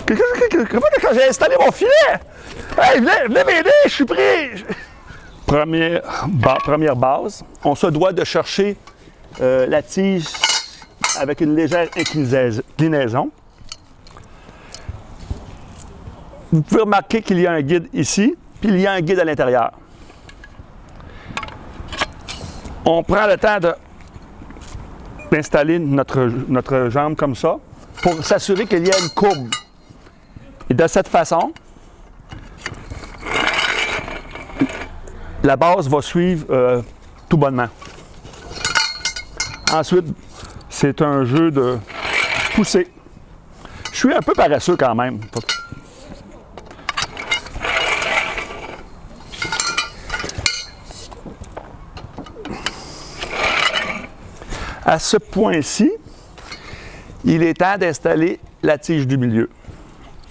Comment que j'ai installé mon filet? Hey, venez m'aider, je suis pris! Première base, on se doit de chercher la tige avec une légère inclinaison. Vous pouvez remarquer qu'il y a un guide ici, puis il y a un guide à l'intérieur. On prend le temps d'installer notre jambe comme ça pour s'assurer qu'il y a une courbe. Et de cette façon, la base va suivre tout bonnement. Ensuite, c'est un jeu de pousser. Je suis un peu paresseux quand même. À ce point-ci, il est temps d'installer la tige du milieu.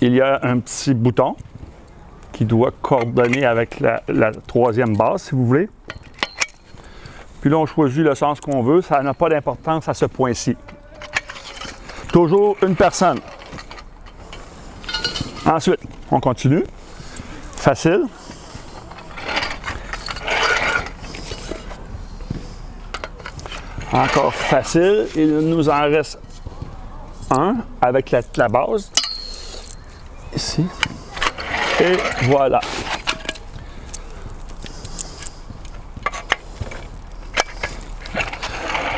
Il y a un petit bouton qui doit coordonner avec la troisième base, si vous voulez. Puis là, on choisit le sens qu'on veut. Ça n'a pas d'importance à ce point-ci. Toujours une personne. Ensuite, on continue. Facile. Encore facile. Il nous en reste un avec la base. Ici. Et voilà.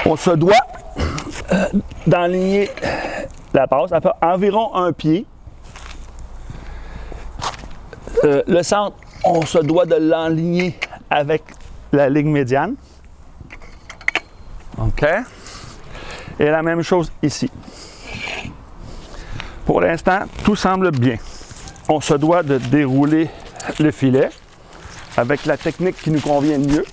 On se doit d'enligner la base à environ un pied. Le centre, on se doit de l'enligner avec la ligne médiane. OK. Et la même chose ici. Pour l'instant, tout semble bien. On se doit de dérouler le filet avec la technique qui nous convient le mieux.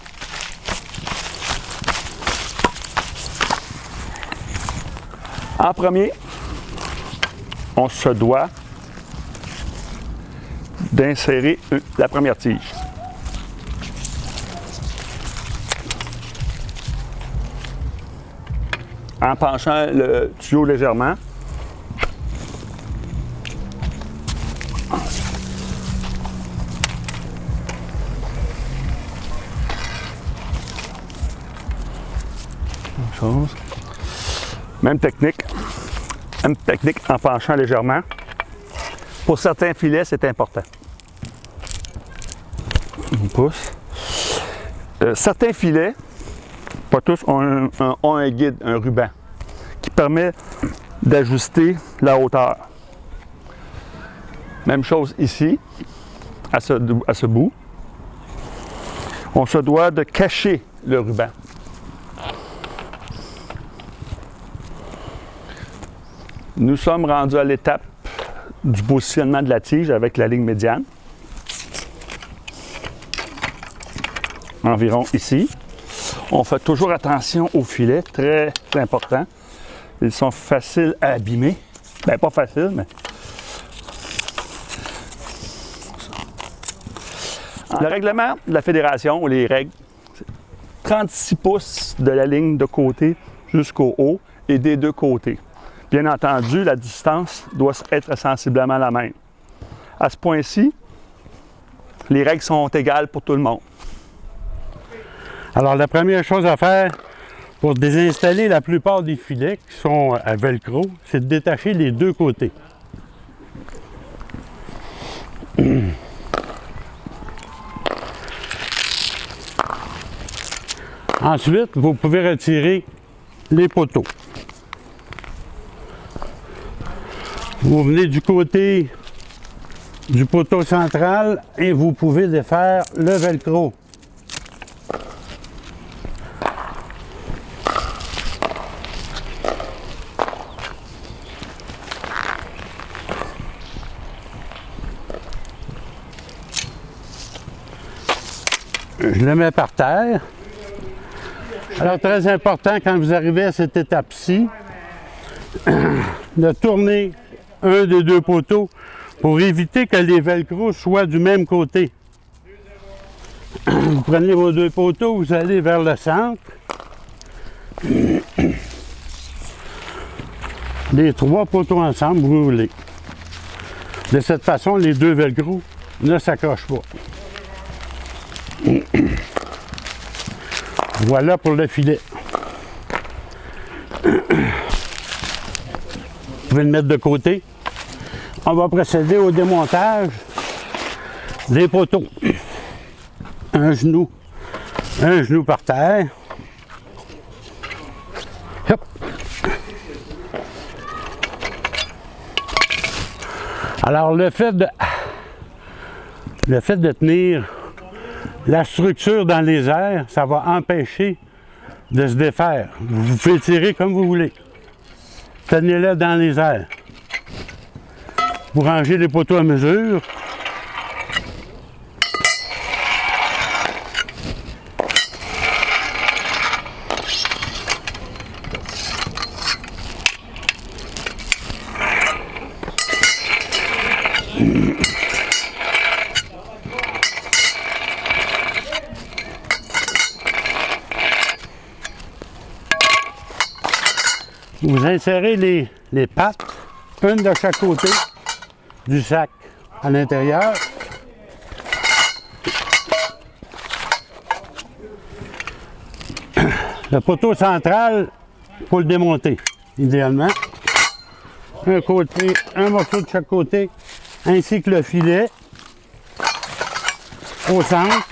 En premier, on se doit d'insérer la première tige. En penchant le tuyau légèrement. Même technique en penchant légèrement. Pour certains filets, c'est important. On pousse. Certains filets, pas tous, ont un guide, un ruban, qui permet d'ajuster la hauteur. Même chose ici, à ce bout. On se doit de cacher le ruban. Nous sommes rendus à l'étape du positionnement de la tige avec la ligne médiane. Environ ici. On fait toujours attention aux filets, très important. Ils sont faciles à abîmer. Bien, pas facile, mais... Le règlement de la fédération, ou les règles, c'est 36 pouces de la ligne de côté jusqu'au haut et des deux côtés. Bien entendu, la distance doit être sensiblement la même. À ce point-ci, les règles sont égales pour tout le monde. Alors, la première chose à faire pour désinstaller la plupart des filets qui sont à velcro, c'est de détacher les deux côtés. Ensuite, vous pouvez retirer les poteaux. Vous venez du côté du poteau central et vous pouvez défaire le velcro. Je le mets par terre. Alors, très important, quand vous arrivez à cette étape-ci, de tourner un des deux poteaux pour éviter que les velcros soient du même côté. Vous prenez vos deux poteaux, vous allez vers le centre. Les trois poteaux ensemble, vous roulez. De cette façon, les deux velcro ne s'accrochent pas. Voilà pour le filet. Vous pouvez le mettre de côté. On va procéder au démontage des poteaux. Un genou par terre. Hop. Alors le fait de tenir la structure dans les airs, ça va empêcher de se défaire. Vous pouvez tirer comme vous voulez. Tenez-le dans les airs. Vous rangez les poteaux à mesure. Vous insérez les pattes, une de chaque côté du sac à l'intérieur. Le poteau central, il faut le démonter, idéalement. Un morceau de chaque côté, ainsi que le filet au centre.